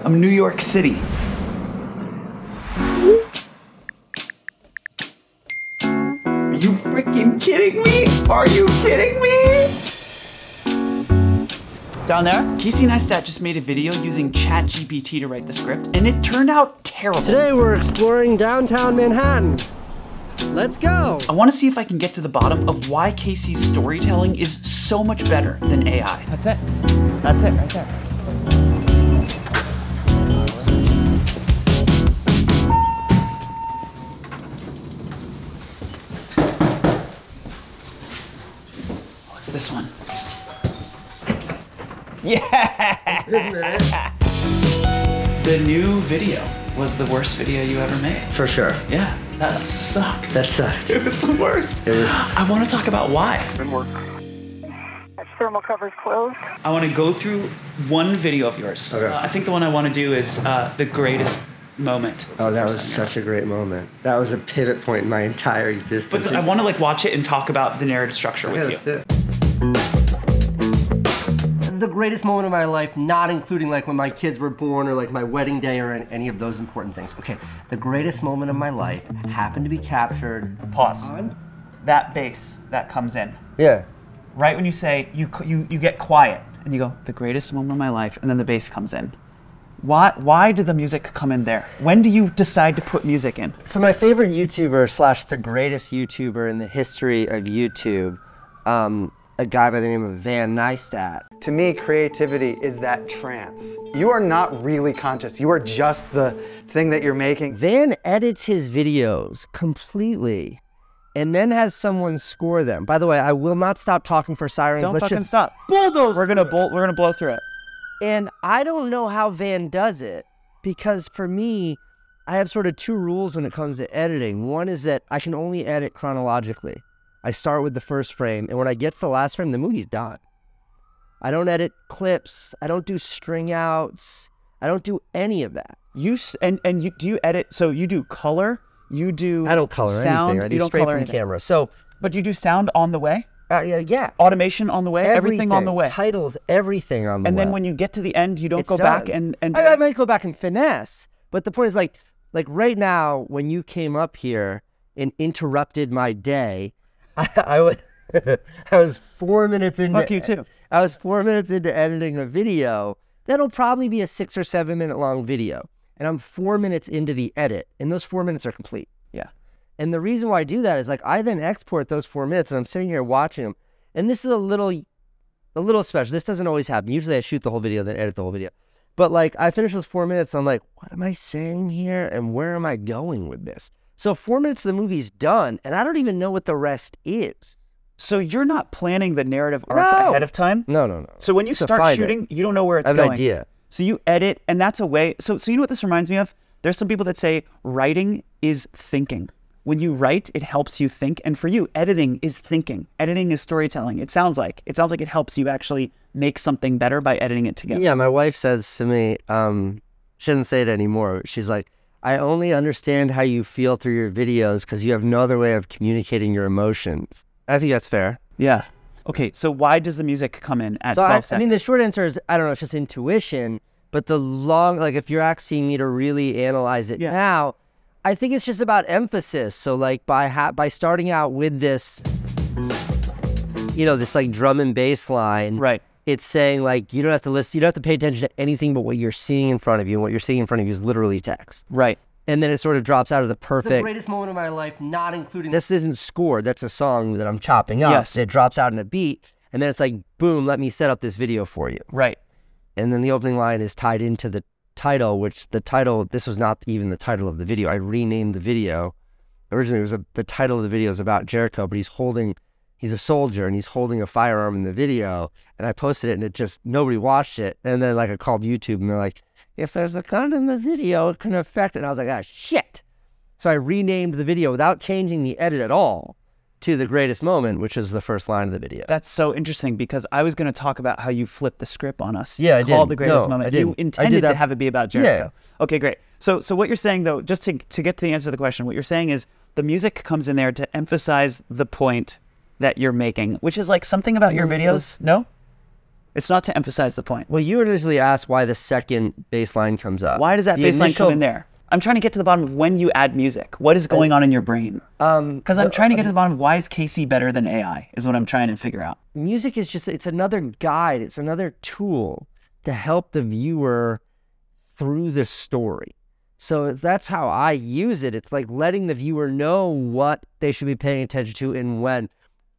I'm New York City. Are you freaking kidding me? Are you kidding me? Down there? Casey Neistat just made a video using ChatGPT to write the script, and it turned out terrible. Today we're exploring downtown Manhattan. Let's go. I want to see if I can get to the bottom of why Casey's storytelling is so much better than AI. That's it. That's it right there. What's this one? Yeah! The new video was the worst video you ever made. For sure. Yeah, that sucked. That sucked. It was the worst. It was. I want to talk about why. Thermal cover's closed. I want to go through one video of yours. Okay. I think the one I want to do is the greatest moment. Oh, that was such a great moment. That was a pivot point in my entire existence. But I want to like watch it and talk about the narrative structure with you. That's it. The greatest moment of my life, not including like when my kids were born or like my wedding day or any of those important things. Okay, the greatest moment of my life happened to be captured. Pause. That bass that comes in. Yeah. Right when you say, you get quiet and you go, the greatest moment of my life, and then the bass comes in. Why did the music come in there? When do you decide to put music in? So my favorite YouTuber slash the greatest YouTuber in the history of YouTube, a guy by the name of Van Neistat. To me, creativity is that trance. You are not really conscious. You are just the thing that you're making. Van edits his videos completely and then has someone score them. By the way, I will not stop talking for sirens. Don't Let's fucking just stop. bulldoze. We're gonna blow through it. And I don't know how Van does it, because for me, I have sort of two rules when it comes to editing. One is that I can only edit chronologically. I start with the first frame, and when I get to the last frame, the movie's done. I don't edit clips. I don't do string outs. I don't do any of that. Do you edit? So you do color. You do. I don't color sound. anything. I do you don't straight color from anything. camera. So, but you do sound on the way. yeah. Automation on the way. Everything on the way. Titles, everything on the way. And then when you get to the end, you don't It's go done. back and. I might go back and finesse, but the point is like right now when you came up here and interrupted my day, I was 4 minutes into. Fuck you too. I was 4 minutes into editing a video that'll probably be a 6 or 7 minute long video, and I'm 4 minutes into the edit, and those 4 minutes are complete. Yeah. And the reason why I do that is like I then export those 4 minutes, and I'm sitting here watching them, and this is a little special. This doesn't always happen. Usually I shoot the whole video, then edit the whole video. But like I finish those 4 minutes, and I'm like, what am I saying here, and where am I going with this? So 4 minutes of the movie's done, and I don't even know what the rest is. So you're not planning the narrative arc ahead of time? No. So when you start shooting, you don't know where it's going. I have an idea. So you edit, and that's a way. So you know what this reminds me of? There's some people that say writing is thinking. When you write, it helps you think. And for you, editing is thinking. Editing is storytelling. It sounds like it helps you actually make something better by editing it together. Yeah, my wife says to me, she doesn't say it anymore. She's like, I only understand how you feel through your videos because you have no other way of communicating your emotions. I think that's fair. Yeah. Okay, so why does the music come in at 12 seconds? I mean, the short answer is, I don't know, it's just intuition. But the long, like if you're asking me to really analyze it now, I think it's just about emphasis. So like by starting out with this, this like drum and bass line. Right. It's saying like, you don't have to listen, you don't have to pay attention to anything but what you're seeing in front of you. And what you're seeing in front of you is literally text. Right. And then it sort of drops out of the perfect. The greatest moment of my life, not including. This isn't scored. That's a song that I'm chopping up. Yes. It drops out in a beat. And then it's like, boom, let me set up this video for you. Right. And then the opening line is tied into the title, which this was not even the title of the video. I renamed the video. Originally, the title of the video is about Jericho, but he's a soldier and he's holding a firearm in the video. And I posted it and nobody watched it. And then like I called YouTube and they're like, if there's a gun in the video, it can affect it. And I was like, ah, shit. So I renamed the video without changing the edit at all to the greatest moment, which is the first line of the video. That's so interesting because I was going to talk about how you flipped the script on us. Yeah, I did. Called the greatest moment. I didn't. You intended to have it be about Jericho. Yeah. Okay, great. So what you're saying though, just to get to the answer to the question, what you're saying is the music comes in there to emphasize the point that you're making, which is like something about your videos. No? It's not to emphasize the point. Well, you initially asked why the second bass line comes up. Why does that bass line come in there? I'm trying to get to the bottom of when you add music. What is going on in your brain? Because I'm trying to get to the bottom of why is Casey better than AI is what I'm trying to figure out. Music is just, it's another guide. It's another tool to help the viewer through the story. So that's how I use it. It's like letting the viewer know what they should be paying attention to and when.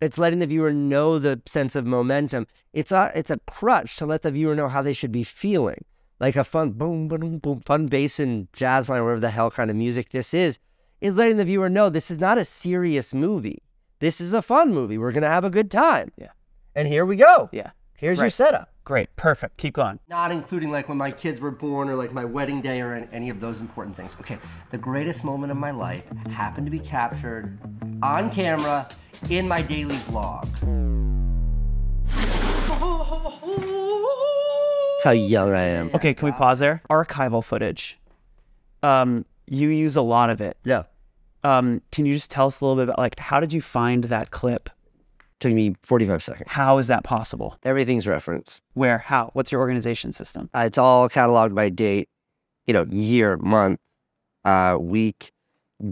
It's letting the viewer know the sense of momentum. It's a crutch to let the viewer know how they should be feeling. Like a fun boom, boom, boom, fun bass and jazz line, whatever the hell kind of music this is letting the viewer know this is not a serious movie. This is a fun movie. We're going to have a good time. Yeah. And here we go. Yeah. Here's your setup. Great. Perfect. Keep going. Not including like when my kids were born or like my wedding day or any of those important things. Okay, the greatest moment of my life happened to be captured on camera in my daily vlog. How young I am. Okay, can we pause there? Archival footage. You use a lot of it. Yeah. Can you just tell us a little bit about, like, how did you find that clip? Took me 45 seconds. How is that possible? Everything's referenced. Where? How? What's your organization system? It's all cataloged by date, year, month, week,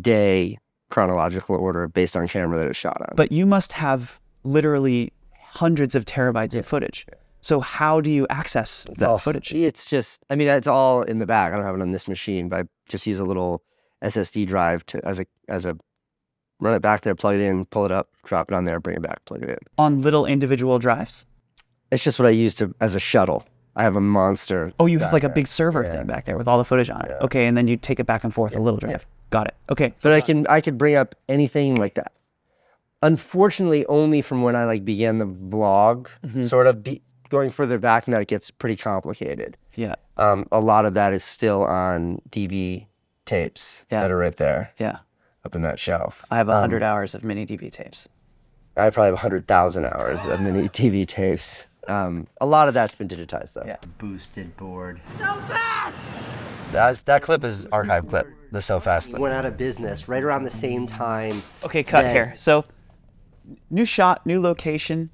day, chronological order based on camera that it's shot on. But you must have literally hundreds of terabytes of footage. So how do you access that footage? It's just, it's all in the back. I don't have it on this machine, but I just use a little SSD drive as a run it back there, plug it in, pull it up, drop it on there, bring it back, plug it in. On little individual drives? It's just what I use as a shuttle. I have a monster. Oh, you have like a big server thing back there with all the footage on it. Yeah. Okay, and then you take it back and forth a little drive. Yeah. Got it. Okay. But I could bring up anything like that. Unfortunately, only from when I began the vlog, sort of going further back now, it gets pretty complicated. Yeah. A lot of that is still on DV tapes that are right there. Yeah. Up in that shelf. I have 100 hours of mini DV tapes. I probably have 100,000 hours of mini TV tapes. A lot of that's been digitized though. Yeah. Boosted board. So fast! That clip is archive clip. The So Fast thing. Went out of business right around the same time. Okay, cut here. So, new shot, new location.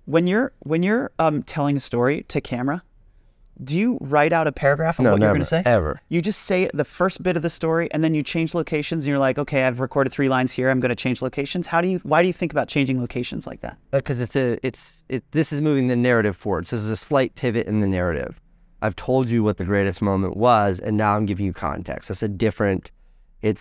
When you're telling a story to camera, do you write out a paragraph on what you're going to say? Ever. You just say the first bit of the story, and then you change locations, and you're like, okay, I've recorded 3 lines here. I'm going to change locations. Why do you think about changing locations like that? Because this is moving the narrative forward. So there's a slight pivot in the narrative. I've told you what the greatest moment was, and now I'm giving you context. It's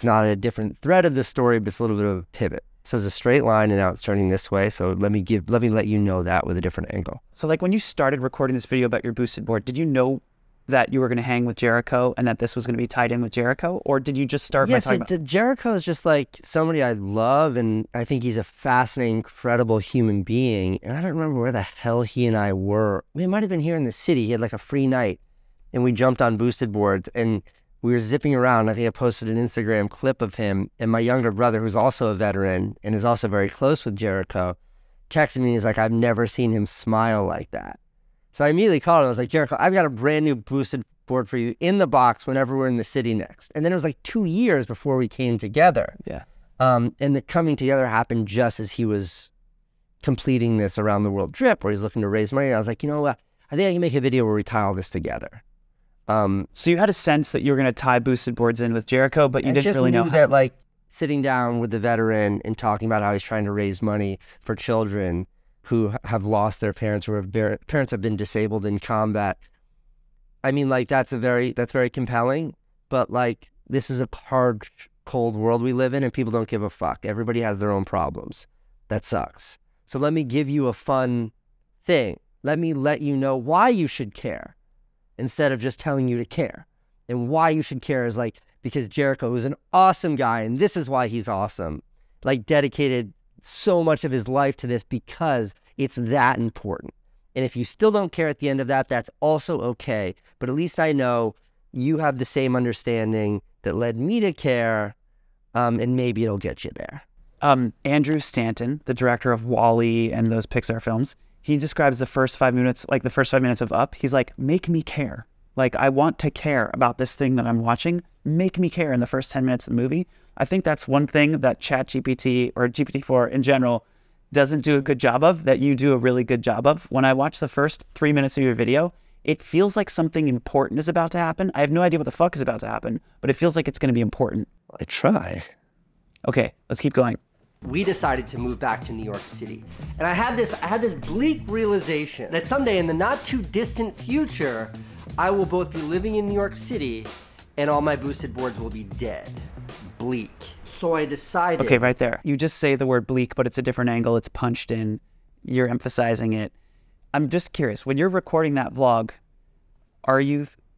not a different thread of the story, but it's a little bit of a pivot. So it's a straight line, and now it's turning this way. So let me let you know that with a different angle. So like when you started recording this video about your boosted board, did you know that you were going to hang with Jericho and that this was going to be tied in with Jericho? Or did you just start by talking about... Jericho is just like somebody I love, and I think he's a fascinating, incredible human being. And I don't remember where the hell he and I were. It might have been here in the city. He had like a free night, and we jumped on boosted boards, and we were zipping around. I think I posted an Instagram clip of him, and my younger brother, who's also a veteran and is also very close with Jericho, texted me and he's like, I've never seen him smile like that. So I immediately called him. I was like, Jericho, I've got a brand new boosted board for you in the box whenever we're in the city next. And then it was like 2 years before we came together. Yeah. And the coming together happened just as he was completing this around the world trip where he's looking to raise money. And I was like, you know what? I think I can make a video where we tie all this together. So you had a sense that you were going to tie boosted boards in with Jericho, but you didn't really know how. That, like, sitting down with the veteran and talking about how he's trying to raise money for children who have lost their parents, or parents have been disabled in combat. I mean, like, that's very compelling, but like, this is a hard, cold world we live in, and people don't give a fuck. Everybody has their own problems. That sucks. So let me give you a fun thing. Let me let you know why you should care, instead of just telling you to care. And why you should care is like, because Jericho is an awesome guy, and this is why he's awesome. Like, dedicated so much of his life to this because it's that important. And if you still don't care at the end of that, that's also okay. But at least I know you have the same understanding that led me to care, and maybe it'll get you there. Andrew Stanton, the director of WALL-E and those Pixar films, he describes the first 5 minutes, like the first 5 minutes of Up. He's like, make me care. Like, I want to care about this thing that I'm watching. Make me care in the first 10 minutes of the movie. I think that's one thing that ChatGPT or GPT-4 in general doesn't do a good job of that you do a really good job of. When I watch the first 3 minutes of your video, it feels like something important is about to happen. I have no idea what the fuck is about to happen, but it feels like it's going to be important. I try. Okay, let's keep going. We decided to move back to New York City. And I had this bleak realization that someday in the not too distant future, I will both be living in New York City and all my boosted boards will be dead. Bleak. So I decided... Okay, right there. You just say the word bleak, but it's a different angle. It's punched in. You're emphasizing it. I'm just curious, when you're recording that vlog,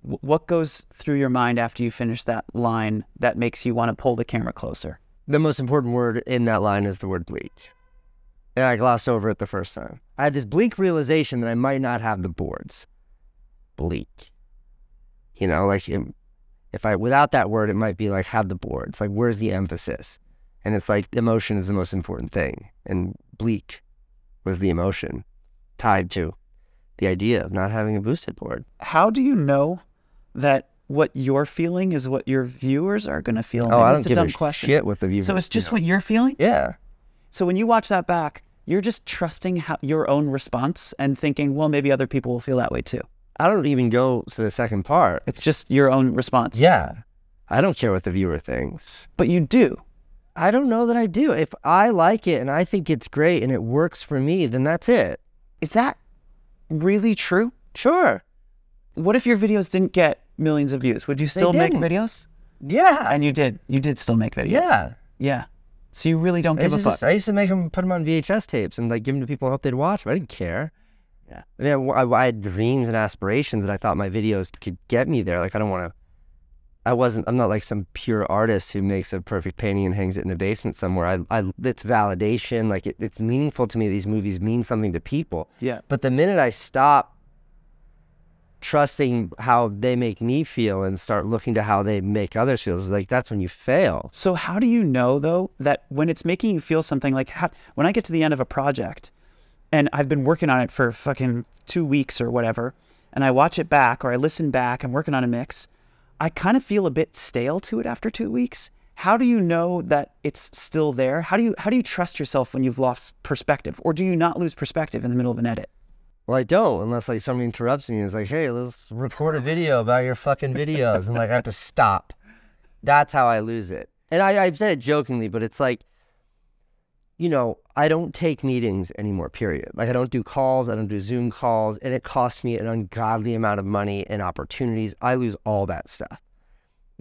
what goes through your mind after you finish that line that makes you want to pull the camera closer? The most important word in that line is the word bleak. And I glossed over it the first time. I had this bleak realization that I might not have the boards. Bleak. You know, like without that word, it might be like have the boards. Like, where's the emphasis? And it's like emotion is the most important thing. And bleak was the emotion tied to the idea of not having a boosted board. How do you know that what you're feeling is what your viewers are going to feel? Oh, I don't That's give a dumb a question. shit what the viewers. So it's just what you're feeling? Yeah. So when you watch that back, you're just trusting your own response and thinking, well, maybe other people will feel that way too. I don't even go to the second part. It's just your own response. Yeah. I don't care what the viewer thinks. But you do. I don't know that I do. If I like it and I think it's great and it works for me, then that's it. Is that really true? Sure. What if your videos didn't get millions of views? Would you still make videos? Yeah. And you did. You did still make videos. Yeah. Yeah. So you really don't give a fuck. I used to put them on VHS tapes and like give them to people and hope they'd watch them. I didn't care. Yeah. I mean, I had dreams and aspirations that I thought my videos could get me there. Like, I'm not like some pure artist who makes a perfect painting and hangs it in a basement somewhere. It's validation. Like, it's meaningful to me. These movies mean something to people. Yeah. But the minute I stop trusting how they make me feel and start looking to how they make others feel, like, that's when you fail. So how do you know, though, that when it's making you feel something, like when I get to the end of a project and I've been working on it for fucking 2 weeks or whatever, and I watch it back or I listen back, I'm working on a mix, I kind of feel a bit stale to it after 2 weeks. How do you know that it's still there? How do you trust yourself when you've lost perspective? Or do you not lose perspective in the middle of an edit? Well, I don't, unless like somebody interrupts me and is like, hey, let's record a video about your fucking videos. And like, I have to stop. That's how I lose it. And I've said it jokingly, but it's like, you know, I don't take meetings anymore, period. Like, I don't do calls, I don't do Zoom calls, and it costs me an ungodly amount of money and opportunities. I lose all that stuff.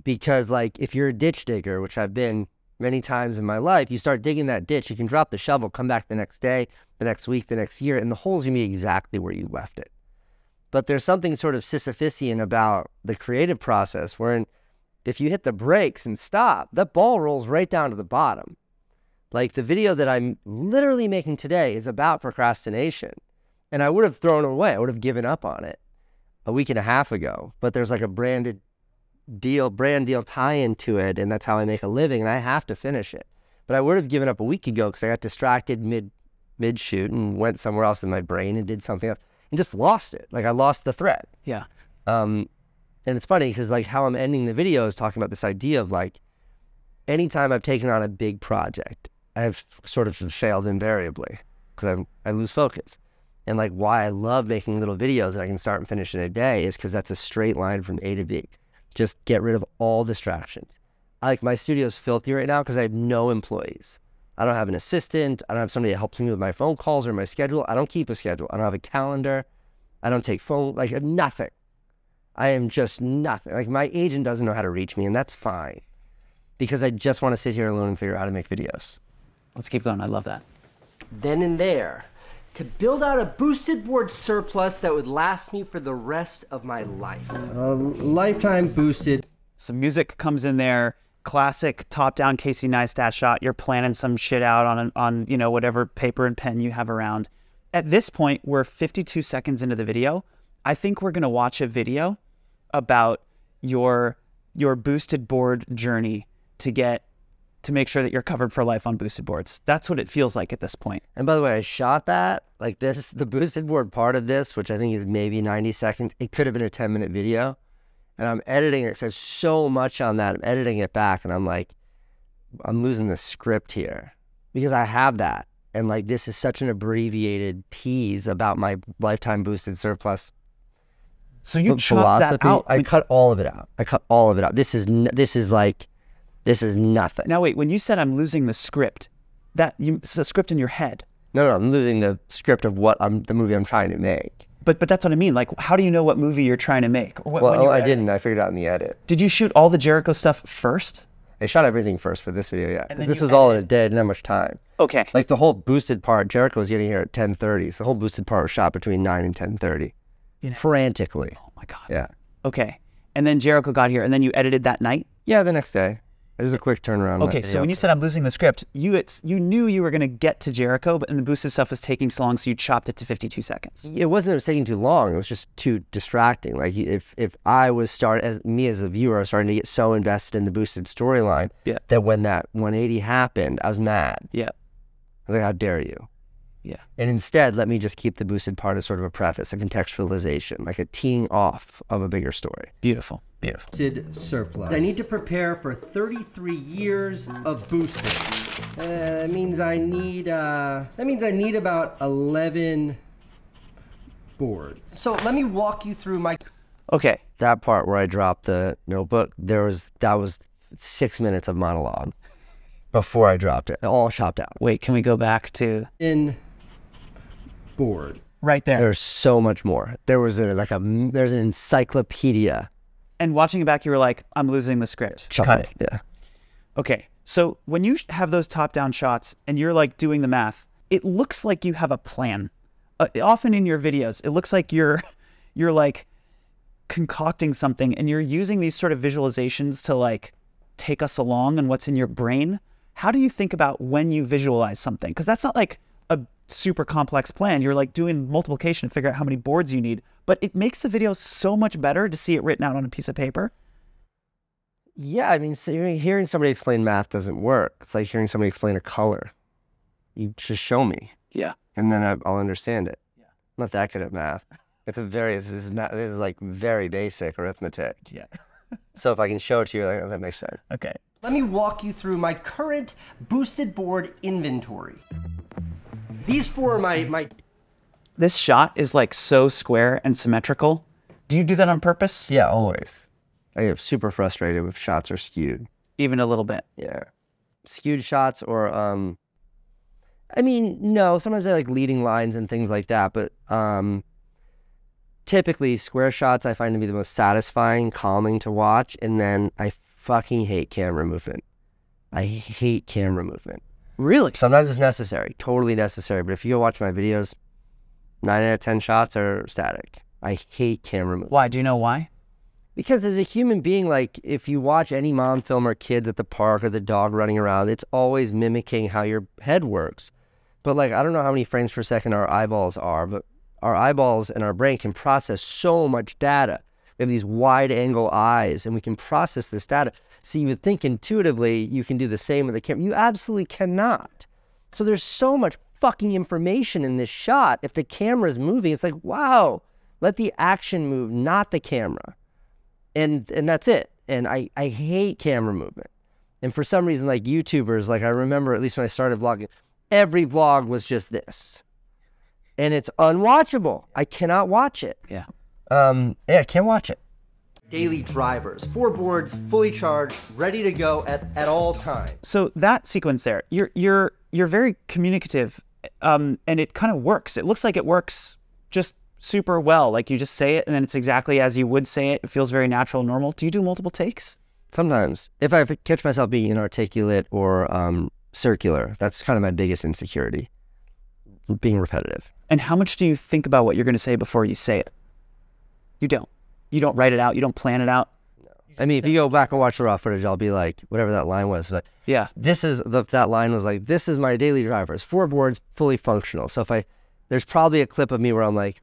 Because like, if you're a ditch digger, which I've been many times in my life, you start digging that ditch, you can drop the shovel, come back the next day, the next week, the next year, and the hole's gonna be exactly where you left it. But there's something sort of Sisyphusian about the creative process, wherein if you hit the brakes and stop, that ball rolls right down to the bottom. Like, the video that I'm literally making today is about procrastination. And I would have thrown it away. I would have given up on it a week and a half ago. But there's like a brand deal tie-in to it, and that's how I make a living, and I have to finish it. But I would have given up a week ago because I got distracted mid-shoot and went somewhere else in my brain and did something else and just lost it. Like, I lost the thread. Yeah. And it's funny because like how I'm ending the video is talking about this idea of like, anytime I've taken on a big project, I've sort of failed invariably because I lose focus. And like, why I love making little videos that I can start and finish in a day is because that's a straight line from A to B. Just get rid of all distractions. Like, my studio's filthy right now because I have no employees. I don't have an assistant. I don't have somebody that helps me with my phone calls or my schedule. I don't keep a schedule. I don't have a calendar. I don't take phone, like, nothing. I am just nothing. Like, my agent doesn't know how to reach me, and that's fine because I just want to sit here alone and figure out how to make videos. Let's keep going. I love that. Then and there, to build out a boosted board surplus that would last me for the rest of my life. Lifetime boosted. Some music comes in there. Classic top-down Casey Neistat shot. You're planning some shit out on you know, whatever paper and pen you have around. At this point, we're 52 seconds into the video. I think we're gonna watch a video about your boosted board journey to make sure that you're covered for life on boosted boards. That's what it feels like at this point. And by the way, I shot that, like, this, the boosted board part of this, which I think is maybe 90 seconds. It could have been a 10-minute video. And I'm editing it, so there's so much on that. I'm editing it back, and I'm like, I'm losing the script here because I have that. And like, this is such an abbreviated tease about my lifetime boosted surplus. So you chopped that out. I cut all of it out. I cut all of it out. This is nothing. Now wait, when you said I'm losing the script, it's a script in your head. No, I'm losing the script of the movie I'm trying to make. But that's what I mean. Like, how do you know what movie you're trying to make? Well, I didn't. I figured it out in the edit. Did you shoot all the Jericho stuff first? I shot everything first for this video, yeah. And then this you was all in a day, didn't have much time. Okay. Like the whole boosted part, Jericho was getting here at 10:30, so the whole boosted part was shot between 9 and 10:30. Frantically. Oh my God. Yeah. Okay. And then Jericho got here, and then you edited that night? Yeah, the next day. It was a quick turnaround. Okay, so when you said I'm losing the script, you knew you were going to get to Jericho, but the boosted stuff was taking so long, so you chopped it to 52 seconds. It wasn't that it was taking too long. It was just too distracting. Like if I was as a viewer, I was starting to get so invested in the boosted storyline that when that 180 happened, I was mad. Yeah. I was like, how dare you? Yeah. And instead, let me just keep the boosted part as sort of a preface, a contextualization, like a teeing off of a bigger story. Beautiful. Beautiful. Boosted surplus. I need to prepare for 33 years of boosted. That means I need about 11 boards. So let me walk you through my. Okay. That part where I dropped the notebook, that was 6 minutes of monologue before I dropped it. All chopped out. Wait, can we go back to board? Right there. There's so much more. There's an encyclopedia. And watching it back, you were like, I'm losing the script. Cut it. Yeah. Okay. So when you have those top-down shots and you're like doing the math, it looks like you have a plan. Often in your videos, it looks like you're like concocting something and you're using these sort of visualizations to like take us along on what's in your brain. How do you think about when you visualize something? Because that's not like a super complex plan. You're like doing multiplication to figure out how many boards you need, but it makes the video so much better to see it written out on a piece of paper. Yeah, I mean, so hearing somebody explain math doesn't work. It's like hearing somebody explain a color. You just show me. Yeah. And then I'll understand it. Yeah. I'm not that good at math. This is like very basic arithmetic. Yeah. So if I can show it to you, that makes sense. Okay. Let me walk you through my current boosted board inventory. These four are my. This shot is like so square and symmetrical. Do you do that on purpose? Yeah, always. I get super frustrated if shots are skewed. Even a little bit. Yeah. Skewed shots or, I mean, no, sometimes I like leading lines and things like that, but typically square shots I find to be the most satisfying, calming to watch, and then I fucking hate camera movement. I hate camera movement. Really? Sometimes it's necessary, totally necessary, but if you go watch my videos, 9 out of 10 shots are static. I hate camera movement. Why? Do you know why? Because as a human being, like if you watch any mom film or kids at the park or the dog running around, it's always mimicking how your head works. But like, I don't know how many frames per second our eyeballs are, but our eyeballs and our brain can process so much data. We have these wide angle eyes and we can process this data. So you would think intuitively you can do the same with the camera. You absolutely cannot. So there's so much fucking information in this shot. If the camera's moving, it's like, wow, let the action move, not the camera. And that's it. And I hate camera movement. And for some reason, like YouTubers, like I remember at least when I started vlogging, every vlog was just this. And it's unwatchable. I cannot watch it. Yeah. I can't watch it. Daily drivers, 4 boards, fully charged, ready to go at all times. So that sequence there, you're very communicative, and it kind of works. It looks like it works just super well. Like you just say it and then it's exactly as you would say it. It feels very natural, normal. Do you do multiple takes? Sometimes. If I catch myself being inarticulate or circular, that's kind of my biggest insecurity, being repetitive. And how much do you think about what you're going to say before you say it? You don't. You don't write it out. You don't plan it out. No. I mean, if you go back and watch the raw footage, I'll be like, whatever that line was. But yeah, that line was like, this is my daily drivers, 4 boards, fully functional. So there's probably a clip of me where I'm like,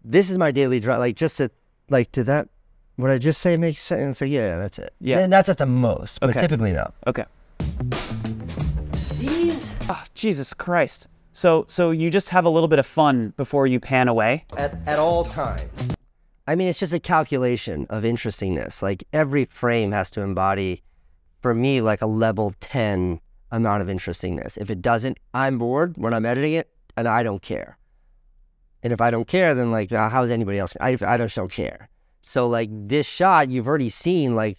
this is my daily drive. Like just to, like, did that, what I just say make sense? And say, yeah, that's it. Yeah. And that's at the most, but okay. Typically no. Okay. These. Oh, Jesus Christ. So you just have a little bit of fun before you pan away? At all times. I mean, it's just a calculation of interestingness. Like every frame has to embody, for me, like a level 10 amount of interestingness. If it doesn't, I'm bored when I'm editing it, and I don't care. And if I don't care, then like, how's anybody else? I just don't care. So like this shot, you've already seen, like,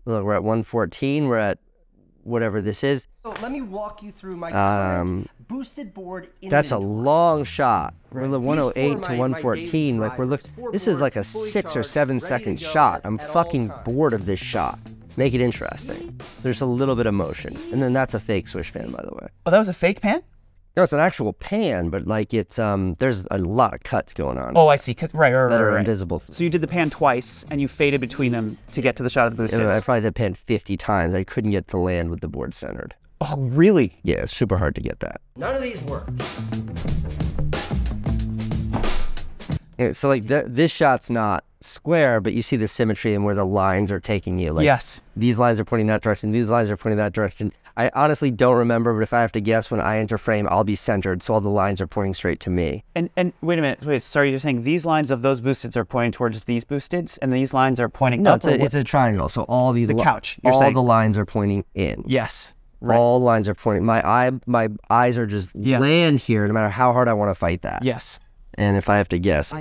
look, we're at 114, we're at whatever this is. So let me walk you through my current boosted board inventory. That's a long shot. We're the These 108 were to my 114. daily Like we're drivers. looking. Four This is like a boards, fully 6 or charged, 7 ready to second go shot. I'm at all fucking times. bored of this shot. Make it interesting. There's a little bit of motion, and then that's a fake swish pan, by the way. Oh, that was a fake pan? No, it's an actual pan, but like it's there's a lot of cuts going on. Oh, I see. Right, that are right. invisible. So you did the pan twice, and you faded between them to get to the shot of the boost I sticks. probably did pan 50 times. I couldn't get to land with the board centered. Oh, really? Yeah, it's super hard to get that. None of these work. Yeah, so like this shot's not square, but you see the symmetry and where the lines are taking you. Like, Yes. These lines are pointing that direction. These lines are pointing that direction. I honestly don't remember, but if I have to guess, when I enter frame, I'll be centered, so all the lines are pointing straight to me. And wait a minute. Wait, sorry, you're saying these lines of those boosteds are pointing towards these boosteds, and these lines are pointing No, up? it's a triangle, so all the couch, you're all saying. the lines are pointing in. Yes. Right. All lines are pointing. My eyes are just land here, no matter how hard I want to fight that. Yes. And if I have to guess,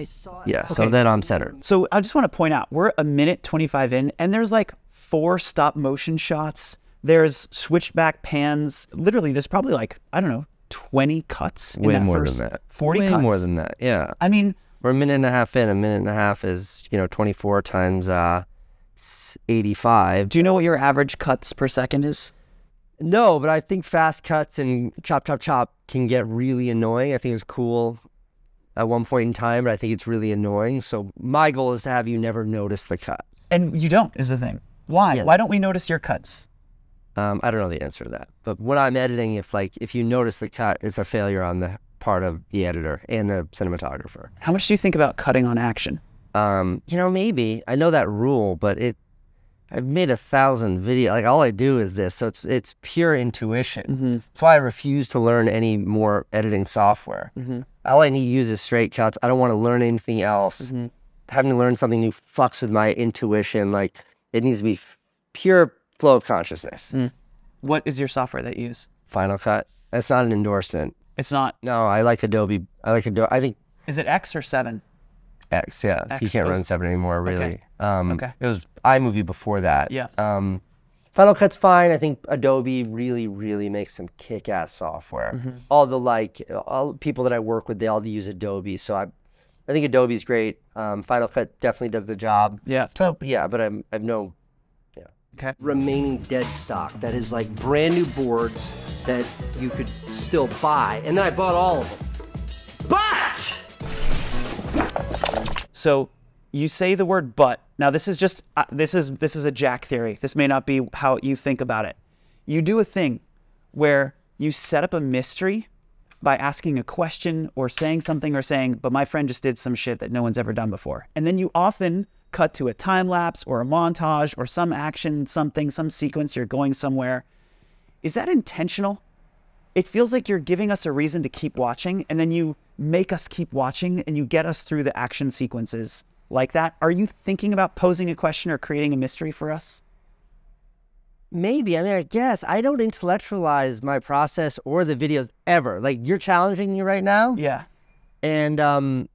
so then I'm centered. So I just want to point out, we're a minute 25 in, and there's like 4 stop motion shots. There's switchback pans. Literally, there's probably like, I don't know, 20 cuts in Way that more first than that. 40 Way cuts. more than that, yeah. I mean, we're a minute and a half in. A minute and a half is, 24 times 85. do you know what your average cuts per second is? No, but I think fast cuts and chop, chop, chop can get really annoying. I think it's cool at one point in time, but I think it's really annoying. So my goal is to have you never notice the cuts. And you don't, is the thing. Why? Yes. Why don't we notice your cuts? I don't know the answer to that. But when I'm editing, if you notice the cut, it's a failure on the part of the editor and the cinematographer. How much do you think about cutting on action? Maybe. I know that rule, but I've made 1,000 videos. Like, all I do is this, so it's pure intuition. That's why I refuse to learn any more editing software. All I need to use is straight cuts. I don't want to learn anything else. Having to learn something new fucks with my intuition. Like, it needs to be pure flow of consciousness. What is your software that you use? Final Cut. That's not an endorsement. It's not. No, I like Adobe. I think Is it X or 7? X, yeah. X, You can't run those- 7 anymore, really. Okay. It was iMovie before that. Yeah. Final Cut's fine. I think Adobe really, really makes some kick-ass software. All people that I work with, they all use Adobe. So I think Adobe's great. Final Cut definitely does the job. Yeah. So yeah, but I've no. Okay. Remaining dead stock that is like brand new boards that you could still buy, and then I bought all of them. But So you say the word "but." Now this is just this is a Jack theory. This may not be how you think about it. You do a thing where you set up a mystery by asking a question or saying something or saying, "But my friend just did some shit that no one's ever done before," and then you often cut to a time lapse or a montage or some action, something, some sequence. You're going somewhere. Is that intentional? It feels like you're giving us a reason to keep watching, and then you make us keep watching and you get us through the action sequences like that. Are you thinking about posing a question or creating a mystery for us? Maybe. I mean, I guess I don't intellectualize my process or the videos ever. Like, you're challenging me right now. Yeah. And I'm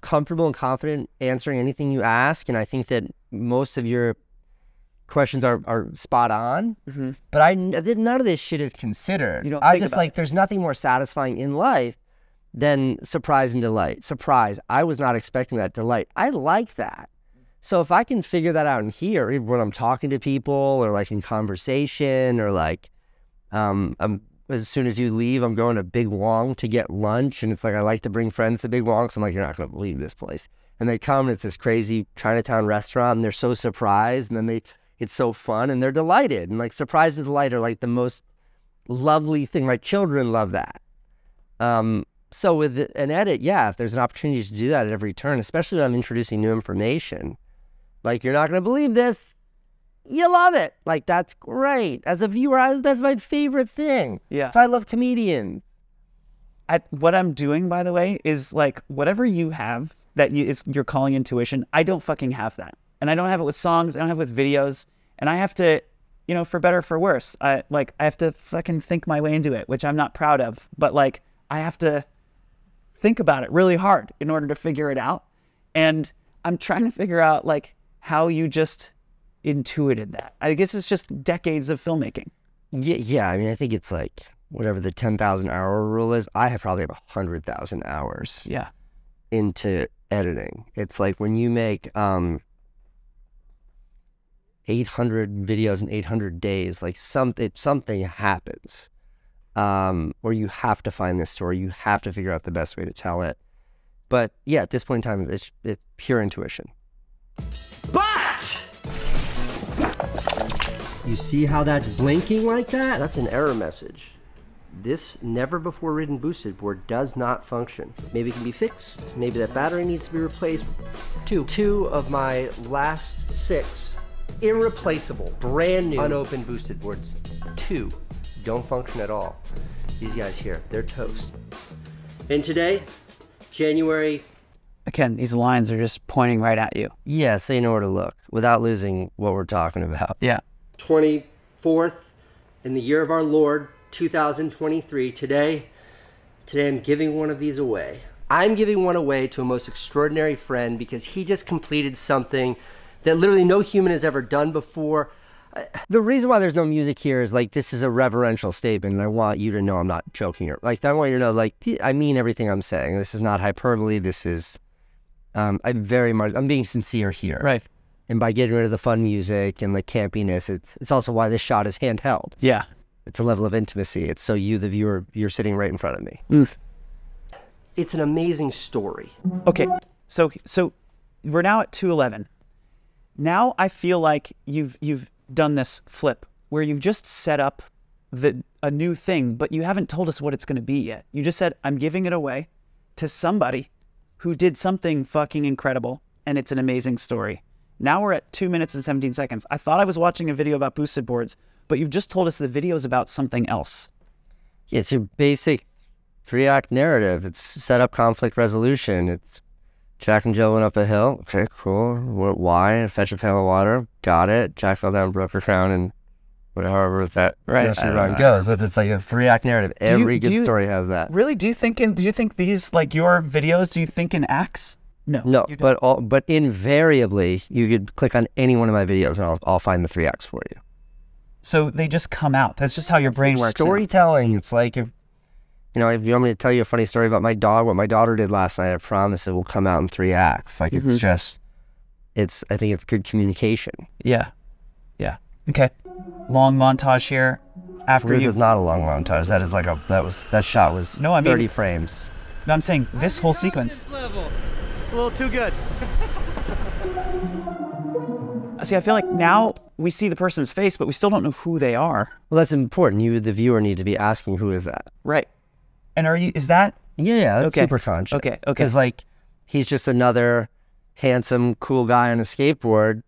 comfortable and confident answering anything you ask, and I think that most of your questions are spot on. But none of this shit is considered. You don't I think just about like, there's nothing more satisfying in life than surprise and delight. Surprise, I was not expecting that. Delight, I like that. So if I can figure that out in here, even when I'm talking to people or like in conversation, or like as soon as you leave, I'm going to Big Wong to get lunch, and it's like, I like to bring friends to Big Wong, so I'm like, you're not going to believe this place. And they come, and it's this crazy Chinatown restaurant, and they're so surprised, and then it's so fun, and they're delighted. And like, surprise and delight are like the most lovely thing. My children love that. So with an edit, yeah, if there's an opportunity to do that at every turn, especially when I'm introducing new information, like, you're not going to believe this. You love it. Like, that's great. As a viewer, that's my favorite thing. Yeah. So I love comedians. What I'm doing, by the way, is like, whatever you have that you're calling intuition, I don't fucking have that. And I don't have it with songs. I don't have it with videos. And I have to you know, for better or for worse. I have to fucking think my way into it, which I'm not proud of, but like I have to think about it really hard in order to figure it out. And I'm trying to figure out like how you just intuited that. I guess it's just decades of filmmaking. Yeah, I mean, I think it's like whatever the 10,000 hour rule is. I probably have 100,000 hours. Yeah. Into editing. It's like when you make 800 videos in 800 days, like something happens, or you have to find this story. You have to figure out the best way to tell it. But yeah, at this point in time, it's pure intuition. But you see how that's blinking like that? That's an error message. This never before ridden boosted board does not function. Maybe it can be fixed. Maybe that battery needs to be replaced. Two of my last 6 irreplaceable, brand new, unopened boosted boards. 2 don't function at all. These guys here, they're toast. And today, January. Again, these lines are just pointing right at you. Yeah, so you know where to look without losing what we're talking about. Yeah. 24th in the year of our Lord, 2023. Today I'm giving one of these away. I'm giving one away to a most extraordinary friend because he just completed something that literally no human has ever done before. The reason why there's no music here is like, this is a reverential statement, and I want you to know I'm not joking here. Like, I want you to know, like, I mean everything I'm saying. This is not hyperbole. This is, I'm being sincere here. Right. And by getting rid of the fun music and the campiness, it's also why this shot is handheld. Yeah. It's a level of intimacy. It's so you, the viewer, you're sitting right in front of me. Oof. It's an amazing story. Okay, so we're now at 2:11. Now I feel like you've done this flip where you've just set up a new thing, but you haven't told us what it's going to be yet. You just said, I'm giving it away to somebody who did something fucking incredible, and it's an amazing story. Now we're at 2 minutes and 17 seconds. I thought I was watching a video about boosted boards, but you've just told us the video is about something else. Yeah, it's your basic 3-act narrative. It's set up conflict resolution. It's Jack and Jill went up a hill. Okay, cool. Why? Fetch a pail of water. Got it. Jack fell down, broke her crown, and however that nursery rhyme goes. But it's like a 3-act narrative. Every good story has that. Really? Do you think these, like your videos, do you think in acts? No. No, but invariably, you could click on any one of my videos and I'll find the 3 acts for you. So they just come out. That's just how your brain works. Storytelling. It's like, if you want me to tell you a funny story about my dog, what my daughter did last night, I promise it will come out in 3 acts. Like, it's just, I think it's good communication. Yeah. Yeah. Okay. Long montage here. This is not a long montage. That is like that shot was 30 frames. No, I'm saying this whole sequence. It's a little too good. See, I feel like now we see the person's face, but we still don't know who they are. Well, that's important. You, the viewer, need to be asking, who is that? Right. And is that? Yeah, that's super conscious. Okay. Because, like, he's just another handsome, cool guy on a skateboard.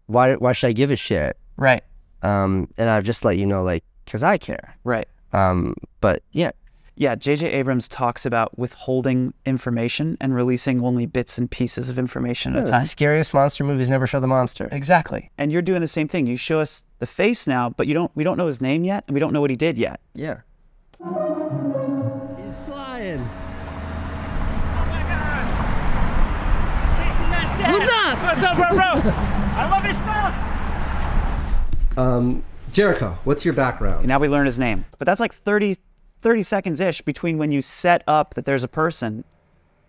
Why should I give a shit? Right. And I've just let you know, like, because I care. Right. But, yeah. Yeah, J.J. Abrams talks about withholding information and releasing only bits and pieces of information at a time. The scariest monster movies never show the monster. Exactly. And you're doing the same thing. You show us the face now, but we don't know his name yet, and we don't know what he did yet. Yeah. He's flying. Oh my God! Casey Neistat! What's up? What's up, bro? I love your stuff! Jericho, what's your background? And now we learn his name. But that's like 30 seconds-ish between when you set up that there's a person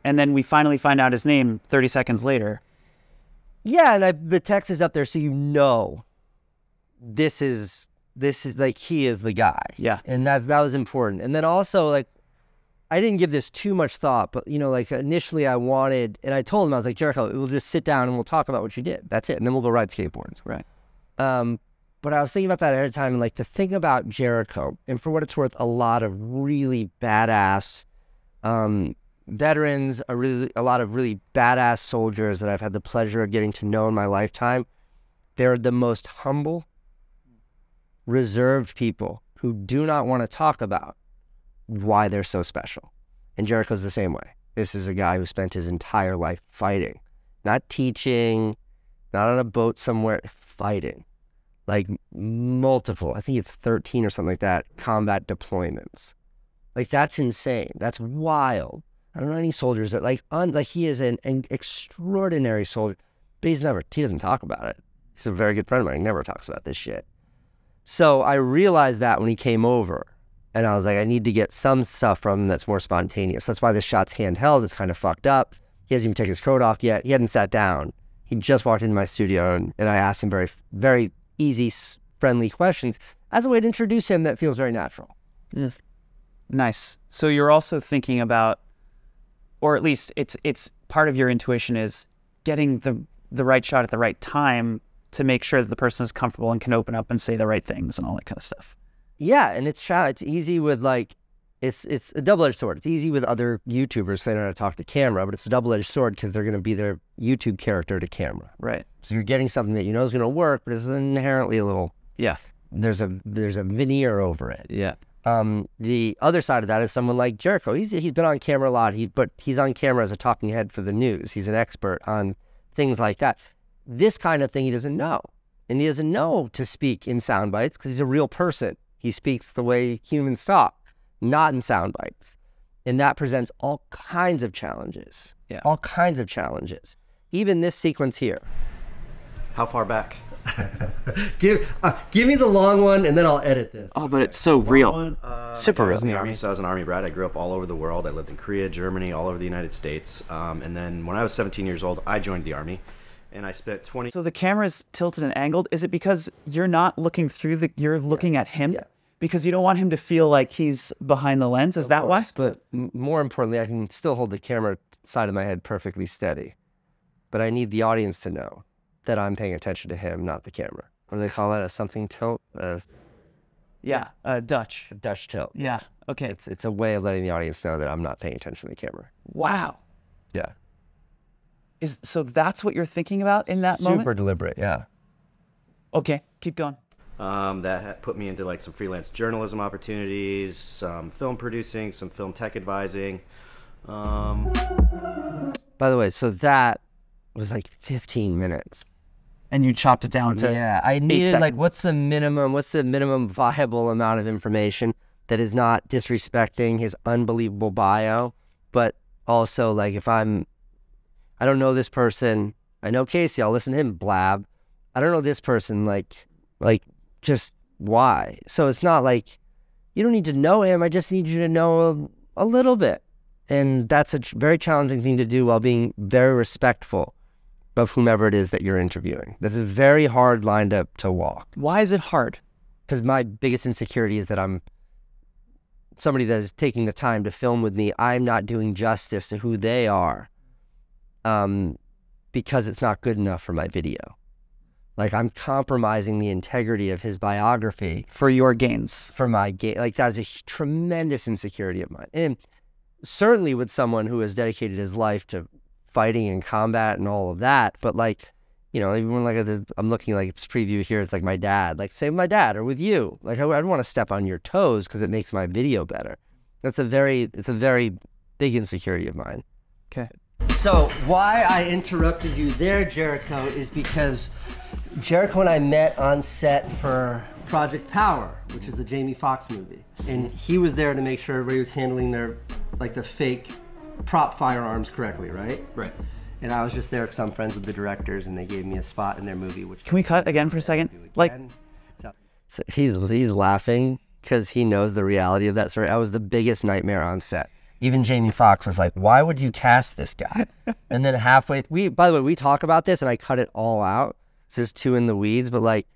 and then we finally find out his name 30 seconds later. Yeah, and the text is up there so you know this is like, he is the guy. Yeah. And that was important. And then also, like, I didn't give this too much thought, but, like, initially I wanted, and I told him, I was like, Jericho, we'll just sit down and we'll talk about what you did. That's it. And then we'll go ride skateboards. Right. But I was thinking about that ahead of time, and like the thing about Jericho, and for what it's worth, a lot of really badass veterans, a lot of really badass soldiers that I've had the pleasure of getting to know in my lifetime, they're the most humble, reserved people who do not want to talk about why they're so special. And Jericho's the same way. This is a guy who spent his entire life fighting, not teaching, not on a boat somewhere, fighting. like multiple, I think it's 13 or something like that, combat deployments. Like, that's insane. That's wild. I don't know any soldiers that like he is an extraordinary soldier, but he doesn't talk about it. He's a very good friend of mine. He never talks about this shit. So I realized that when he came over, and I was like, I need to get some stuff from him that's more spontaneous. That's why this shot's handheld. It's kind of fucked up. He hasn't even taken his coat off yet. He hadn't sat down. He just walked into my studio, and I asked him very, very easy, friendly questions as a way to introduce him that feels very natural. Yeah. Nice. So you're also thinking about, or at least it's part of your intuition is getting the right shot at the right time to make sure that the person is comfortable and can open up and say the right things and all that kind of stuff. Yeah, and it's easy with like, it's a double-edged sword. It's easy with other YouTubers. They know how to talk to camera, but it's a double-edged sword because they're going to be their YouTube character to camera. Right. So you're getting something that you know is going to work, but it's inherently a little, there's a veneer over it. Yeah. The other side of that is someone like Jericho. He's been on camera a lot, but he's on camera as a talking head for the news. He's an expert on things like that. This kind of thing he doesn't know. And he doesn't know to speak in sound bites because he's a real person. He speaks the way humans talk, not in sound bites. And that presents all kinds of challenges. Yeah. All kinds of challenges. Even this sequence here. How far back? Give me the long one and then I'll edit this. Oh, but it's so real. Super I was real. in the Army, so I was an Army brat. I grew up all over the world. I lived in Korea, Germany, all over the United States. And then when I was 17 years old, I joined the Army. And I spent 20... So the camera's tilted and angled. Is it because you're not looking through you're looking at him? Yeah. Because you don't want him to feel like he's behind the lens? Is that why? But more importantly, I can still hold the camera side of my head perfectly steady. But I need the audience to know that I'm paying attention to him, not the camera. What do they call that? A something tilt? Yeah, Dutch. A Dutch tilt. Yeah, okay. It's a way of letting the audience know that I'm not paying attention to the camera. Wow. Yeah. So that's what you're thinking about in that moment? Super deliberate, yeah. Okay, keep going. That put me into like some freelance journalism opportunities, some film producing, some film tech advising. By the way, so that was like 15 minutes. And you chopped it down to Yeah, I needed like, seconds. what's the minimum viable amount of information that is not disrespecting his unbelievable bio, but also like if I don't know this person, I know Casey, I'll listen to him blab. I don't know this person, like just why? So it's not like, you don't need to know him, I just need you to know a little bit. And that's a very challenging thing to do while being very respectful of whomever it is that you're interviewing. That's a very hard line to walk. Why is it hard? Because my biggest insecurity is that I'm somebody that is taking the time to film with me. I'm not doing justice to who they are because it's not good enough for my video. Like, I'm compromising the integrity of his biography. For your gains. For my gain. Like, that is a tremendous insecurity of mine. And certainly with someone who has dedicated his life to fighting and combat and all of that, but like, you know, even when like I'm looking like this preview here, it's like my dad, like say with my dad or with you, like I don't want to step on your toes because it makes my video better. It's a very big insecurity of mine. Okay. So why I interrupted you there, Jericho, is because Jericho and I met on set for Project Power, which is the Jamie Foxx movie. And he was there to make sure everybody was handling their, like the fake prop firearms correctly, right? Right. And I was just there because I'm friends with the directors and they gave me a spot in their movie. Which Can we cut again for a second? Like, So he's laughing because he knows the reality of that story. That was the biggest nightmare on set. Even Jamie Foxx was like, why would you cast this guy? And then halfway, by the way, we talk about this and I cut it all out. So there's too in the weeds, but like,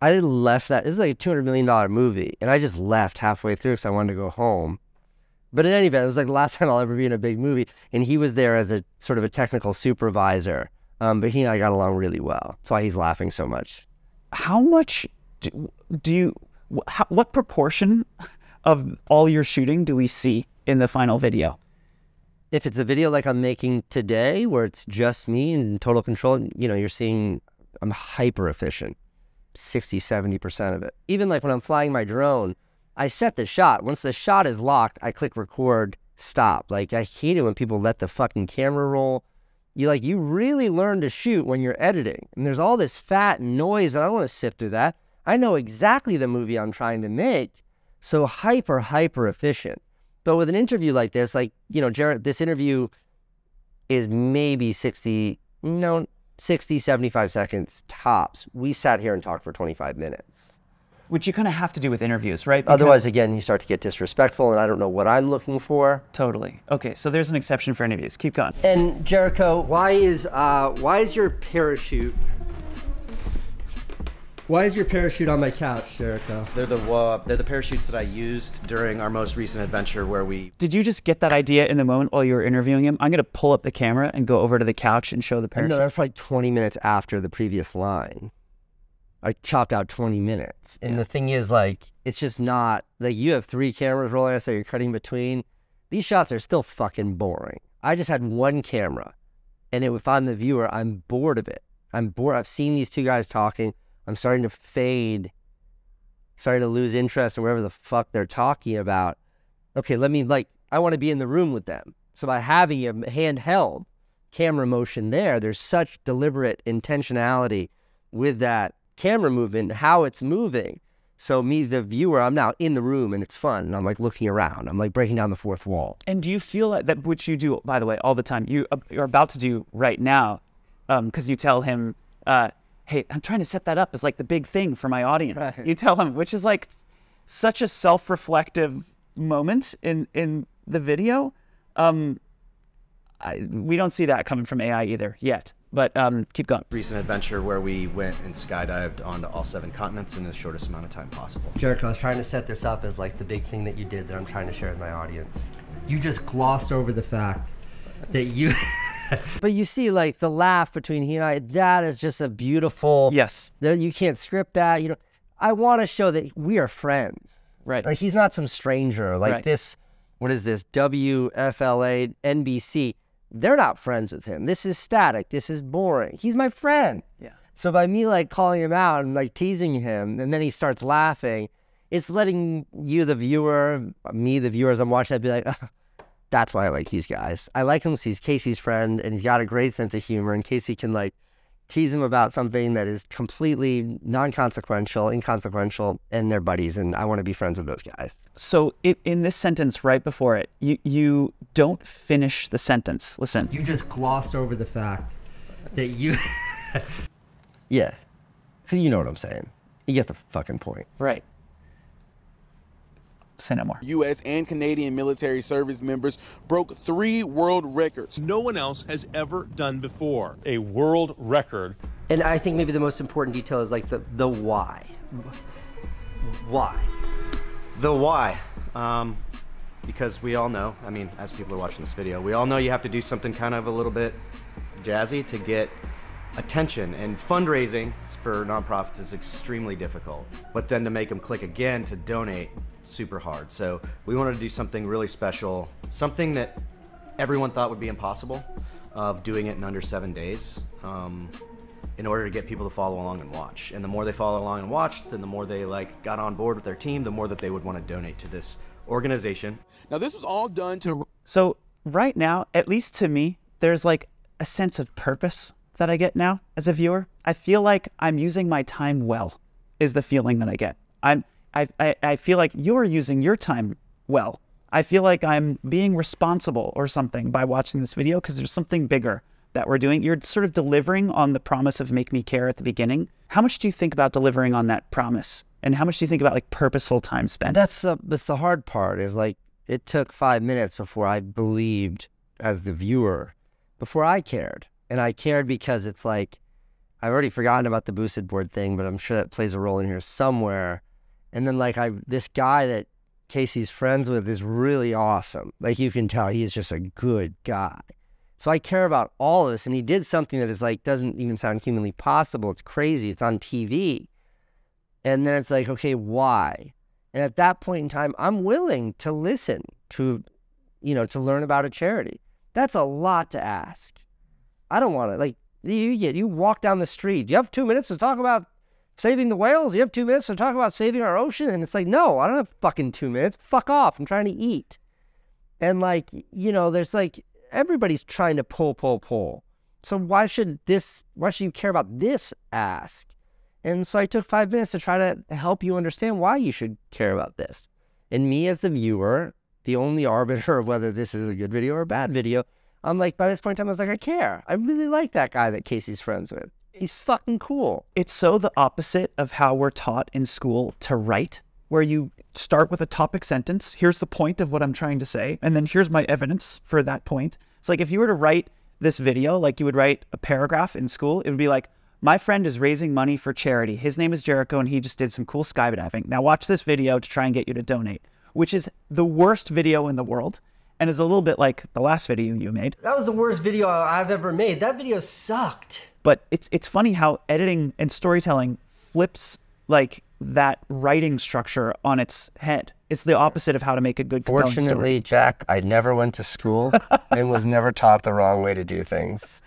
I left that, this is like a $200 million movie. And I just left halfway through because I wanted to go home. But in any event, it was like the last time I'll ever be in a big movie. And he was there as a sort of a technical supervisor. But he and I got along really well. That's why he's laughing so much. how much what proportion of all your shooting do we see in the final video? If it's a video like I'm making today, where it's just me and total control, you know, you're seeing I'm hyper efficient, 60, 70% of it. Even like when I'm flying my drone, I set the shot. Once the shot is locked, I click record, stop. Like, I hate it when people let the fucking camera roll. You really learn to shoot when you're editing. And there's all this fat noise, and I don't want to sift through that. I know exactly the movie I'm trying to make. So hyper efficient. But with an interview like this, like, you know, Jared, this interview is maybe 60, 75 seconds tops. We sat here and talked for 25 minutes. Which you kind of have to do with interviews, right? Otherwise, again, you start to get disrespectful, and I don't know what I'm looking for. Totally. Okay, so there's an exception for interviews. Keep going. And Jericho, why is your parachute? Why is your parachute on my couch, Jericho? They're the parachutes that I used during our most recent adventure where we... Did you just get that idea in the moment while you were interviewing him? I'm going to pull up the camera and go over to the couch and show the parachute. No, that's like 20 minutes after the previous line. I chopped out 20 minutes. And the thing is, like, it's just not, like, you have 3 cameras rolling, so you're cutting between. These shots are still fucking boring. I just had 1 camera. And if I'm the viewer, I'm bored of it. I'm bored. I've seen these 2 guys talking. I'm starting to fade, starting to lose interest in whatever the fuck they're talking about. Okay, I want to be in the room with them. So by having a handheld camera motion there, there's such deliberate intentionality with that camera movement, how it's moving. So me, the viewer, I'm now in the room and it's fun. And I'm like looking around. I'm like breaking down the 4th wall. And do you feel like that, which you do, by the way, all the time, you're about to do right now, because you tell him, hey, I'm trying to set that up as like the big thing for my audience. Right. You tell him, which is like such a self-reflective moment in the video. We don't see that coming from AI either yet. But keep going. Recent adventure where we went and skydived onto all 7 continents in the shortest amount of time possible. Jericho, I was trying to set this up as like the big thing that you did that I'm trying to share with my audience. You just glossed over the fact that you... But you see, like, the laugh between he and I, that is just a beautiful... Yes. You can't script that. You know, I want to show that we are friends. Right. Like, he's not some stranger. Like right. This, what is this, WFLA, NBC... They're not friends with him. This is static. This is boring. He's my friend. Yeah. So by me like calling him out and like teasing him, and then he starts laughing, it's letting you, the viewer, me, the viewer, as I'm watching, I'd be like, oh, that's why I like these guys. I like him because he's Casey's friend, and he's got a great sense of humor, and Casey can like tease him about something that is completely non-consequential, inconsequential, and they're buddies, and I want to be friends with those guys. So in this sentence right before it, you don't finish the sentence. Listen. You just glossed over the fact that you... Yeah. You know what I'm saying. You get the fucking point. Right. Say no more. U.S. and Canadian military service members broke 3 world records. No one else has ever done before. A world record. And I think maybe the most important detail is like the why. Why? The why. Because we all know, I mean, as people are watching this video, we all know you have to do something kind of a little bit jazzy to get attention, and fundraising for nonprofits is extremely difficult. But then to make them click again to donate, super hard. So we wanted to do something really special, something that everyone thought would be impossible, of doing it in under 7 days, in order to get people to follow along and watch. And the more they follow along and watched, then the more they like got on board with their team, the more that they would want to donate to this organization. Now this was all done to... So right now, at least to me, there's like a sense of purpose that I get now as a viewer. I feel like I'm using my time well, is the feeling that I get. I feel like you're using your time well. I feel like I'm being responsible or something by watching this video because there's something bigger that we're doing. You're sort of delivering on the promise of make me care at the beginning. How much do you think about delivering on that promise? And how much do you think about like purposeful time spent? That's the hard part, is like it took 5 minutes before I believed as the viewer, before I cared. And I cared because it's like, I've already forgotten about the boosted board thing, but I'm sure that plays a role in here somewhere. And then like this guy that Casey's friends with is really awesome. Like you can tell he is just a good guy. So I care about all of this, and he did something that is like, doesn't even sound humanly possible. It's crazy. It's on TV. And then it's like, okay, why? And at that point in time, I'm willing to listen to, to learn about a charity. That's a lot to ask. I don't want to, like, you walk down the street. You have 2 minutes to talk about saving the whales? You have 2 minutes to talk about saving our ocean? And it's like, no, I don't have fucking 2 minutes. Fuck off. I'm trying to eat. And like, there's like, everybody's trying to pull. So why should you care about this ask? And so I took 5 minutes to try to help you understand why you should care about this. And me as the viewer, the only arbiter of whether this is a good video or a bad video, I'm like, by this point in time, I was like, I care. I really like that guy that Casey's friends with. He's fucking cool. It's so the opposite of how we're taught in school to write, where you start with a topic sentence. Here's the point of what I'm trying to say. And then here's my evidence for that point. It's like if you were to write this video, like you would write a paragraph in school, it would be like, my friend is raising money for charity. His name is Jericho, and he just did some cool skydiving. Now watch this video to try and get you to donate, which is the worst video in the world. And is a little bit like the last video you made. That was the worst video I've ever made. That video sucked. But it's funny how editing and storytelling flips like that writing structure on its head. It's the opposite of how to make a good compelling story. Fortunately, Jack, I never went to school and was never taught the wrong way to do things.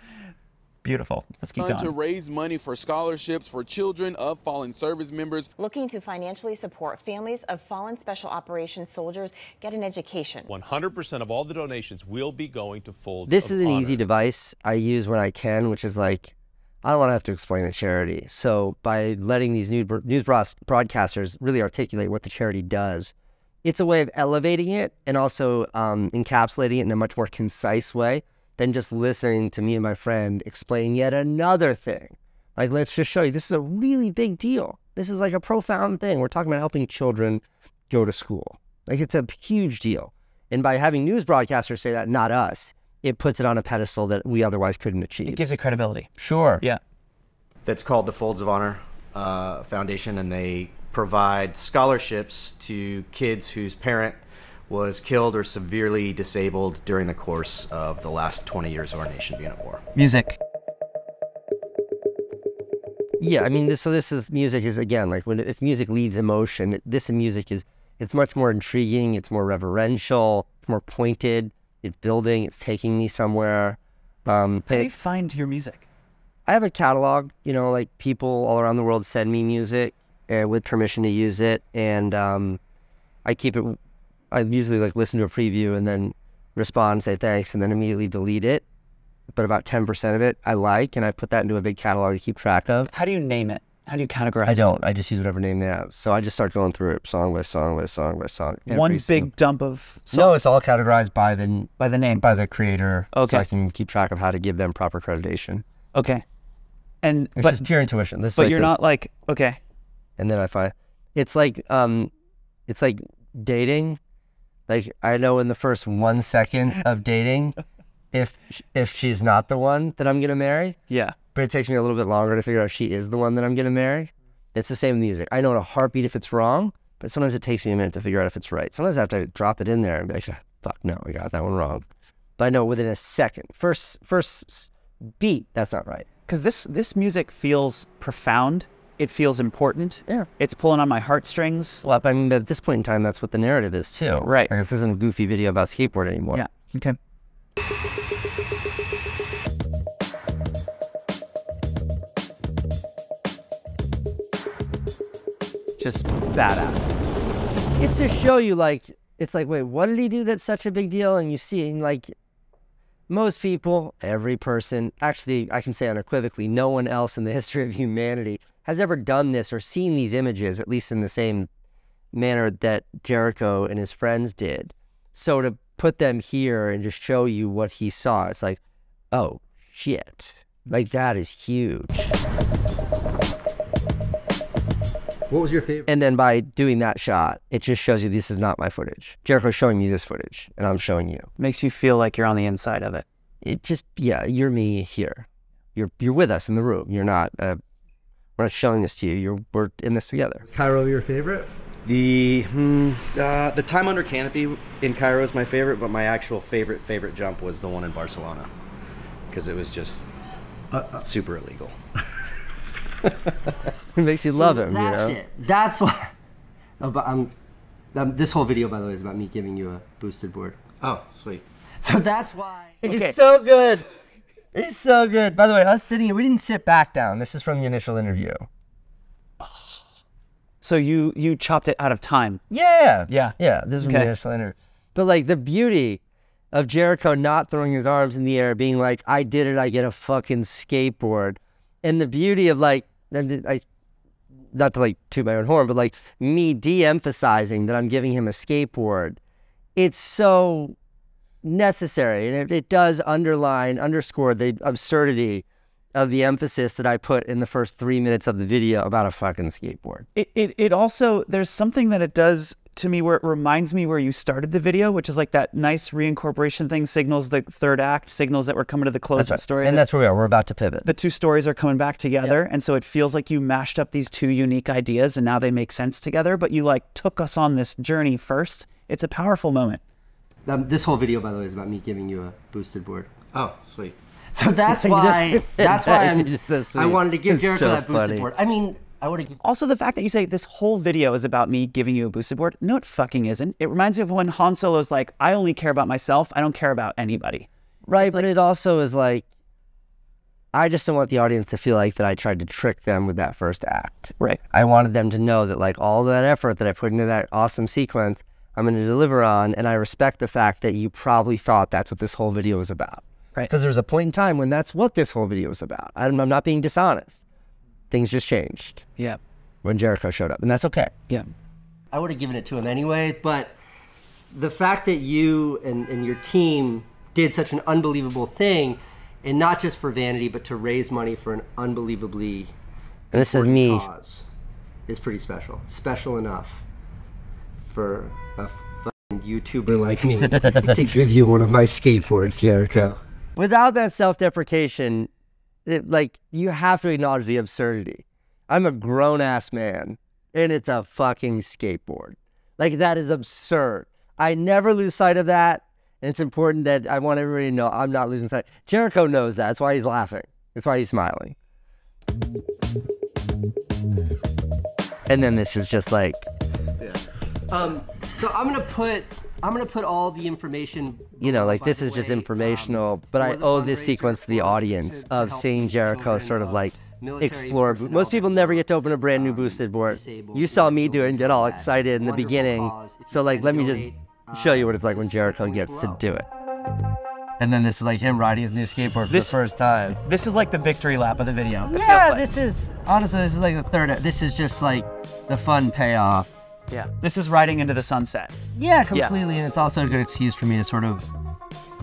Beautiful. Let's keep Trying to going. raise money for scholarships for children of fallen service members. Looking to financially support families of fallen Special Operations soldiers get an education. 100% of all the donations will be going to Folds This of is an Honor. easy device I use when I can, which is like, I don't want to have to explain a charity. So by letting these news broadcasters really articulate what the charity does, it's a way of elevating it and also encapsulating it in a much more concise way than just listening to me and my friend explain yet another thing. Like, let's just show you, this is a really big deal. This is like a profound thing. We're talking about helping children go to school. Like, it's a huge deal. And by having news broadcasters say that, not us, it puts it on a pedestal that we otherwise couldn't achieve. It gives it credibility. Sure. Yeah. That's called the Folds of Honor Foundation, and they provide scholarships to kids whose parent was killed or severely disabled during the course of the last 20 years of our nation being at war. Music. Yeah, I mean, this is music is, again, like if music leads emotion, this music is, it's much more intriguing, it's more reverential, it's more pointed, it's building, it's taking me somewhere. How do you find your music? I have a catalog, you know, like people all around the world send me music with permission to use it, and I keep it. I usually like listen to a preview and then respond, say thanks, and then immediately delete it. But about 10% of it I like, and I put that into a big catalog to keep track of. How do you name it? How do you categorize it? I don't. I just use whatever name they have. So I just start going through it song by song by song by song. One big dump of songs? No, it's all categorized by the name, by the creator. Okay. So I can keep track of how to give them proper accreditation. Okay. And It's just pure intuition. This is but like you're not like, okay. And then I find it's like dating. Like, I know in the first 1 second of dating if she's not the one that I'm gonna marry. Yeah. But it takes me a little bit longer to figure out if she is the one that I'm gonna marry. It's the same with music. I know in a heartbeat if it's wrong, but sometimes it takes me a minute to figure out if it's right. Sometimes I have to drop it in there and be like, fuck no, I got that one wrong. But I know within a second, first beat, that's not right. Because this music feels profound. It feels important. Yeah. It's pulling on my heartstrings. Well, I mean, at this point in time, that's what the narrative is too. Right. Like, this isn't a goofy video about skateboard anymore. Yeah. Okay. Just badass. It's to show you, like, it's like, wait, what did he do that's such a big deal? And you see, like, most people, every person, actually, I can say unequivocally, no one else in the history of humanity has ever done this or seen these images, at least in the same manner that Jericho and his friends did. So to put them here and just show you what he saw, it's like, oh, shit. Like, that is huge. What was your favorite? And then by doing that shot, it just shows you this is not my footage. Jericho's showing me this footage, and I'm showing you. Makes you feel like you're on the inside of it. It just, yeah, you're me here. You're with us in the room. You're not, we're not showing this to you. We're in this together. Was Cairo your favorite? The time under canopy in Cairo is my favorite, but my actual favorite jump was the one in Barcelona, because it was just super illegal. It makes you love him, That's you know? it. That's why. This whole video, by the way, is about me giving you a boosted board. Oh, sweet. So that's why. He's so good. He's so good. By the way, us sitting here, we didn't sit back down. This is from the initial interview. So you chopped it out of time. Yeah. Yeah. Yeah, this is from the initial interview. But like the beauty of Jericho not throwing his arms in the air, being like, I did it, I get a fucking skateboard. And the beauty of like, not to like toot my own horn, but like me de-emphasizing that I'm giving him a skateboard, it's so necessary. And it does underscore the absurdity of the emphasis that I put in the first 3 minutes of the video about a fucking skateboard. It also, there's something that it does to me where it reminds me where you started the video, which is like that nice reincorporation thing, signals the third act, signals that we're coming to the close of the story. And that's where we are. We're about to pivot. The two stories are coming back together. Yep. And so it feels like you mashed up these two unique ideas and now they make sense together, but you like took us on this journey first. It's a powerful moment. This whole video, by the way, is about me giving you a boosted board. Oh, sweet. So that's why I wanted to give Jericho that boosted funny. board. I mean, I would have. Also, the fact that you say this whole video is about me giving you a boosted board. No, it fucking isn't. It reminds me of when Han Solo's like, I only care about myself. I don't care about anybody. Right, but it also is like, I just don't want the audience to feel like that I tried to trick them with that first act. Right. I wanted them to know that like all that effort that I put into that awesome sequence, I'm going to deliver on, and I respect the fact that you probably thought that's what this whole video was about. Right. Because there was a point in time when that's what this whole video was about. I'm not being dishonest. Things just changed. Yeah. When Jericho showed up, and that's okay. Yeah. I would have given it to him anyway, but the fact that you and your team did such an unbelievable thing, and not just for vanity, but to raise money for an unbelievably and this is me cause, is pretty special. Special enough for a fucking YouTuber like me to give you one of my skateboards, Jericho. Without that self-deprecation, like, you have to acknowledge the absurdity. I'm a grown-ass man, and it's a fucking skateboard. Like, that is absurd. I never lose sight of that, and it's important that I want everybody to know I'm not losing sight. Jericho knows that. That's why he's laughing. That's why he's smiling. And then this is just like... Yeah. So I'm gonna put all the information. You know, like this is just informational, but I owe this sequence to the audience of seeing Jericho sort of like explore. Most people never get to open a brand new boosted board. You saw me do it and get all excited in the beginning. So like, let me just show you what it's like when Jericho gets to do it. And then this is like him riding his new skateboard for the first time. This is like the victory lap of the video. Yeah, this is, honestly, this is like the third, this is just like the fun payoff. Yeah, this is riding into the sunset. Yeah, completely, and it's also a good excuse for me to sort of,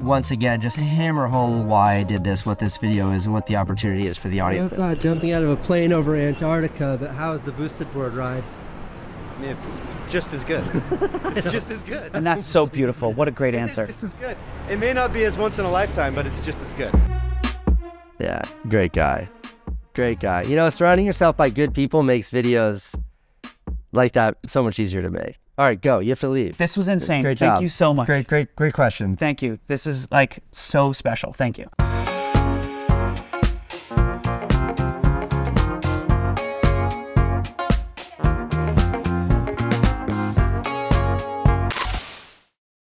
once again, just hammer home why I did this, what this video is, and what the opportunity is for the audience. It's not jumping out of a plane over Antarctica, but how is the boosted board ride? It's just as good. It's just as good. And that's so beautiful. What a great answer. It's just as good. It may not be as once in a lifetime, but it's just as good. Yeah, great guy. Great guy. You know, surrounding yourself by good people makes videos like that so much easier to make. All right, go. You have to leave. This was insane. Great job. Thank you so much. Great question. Thank you. This is like so special. Thank you.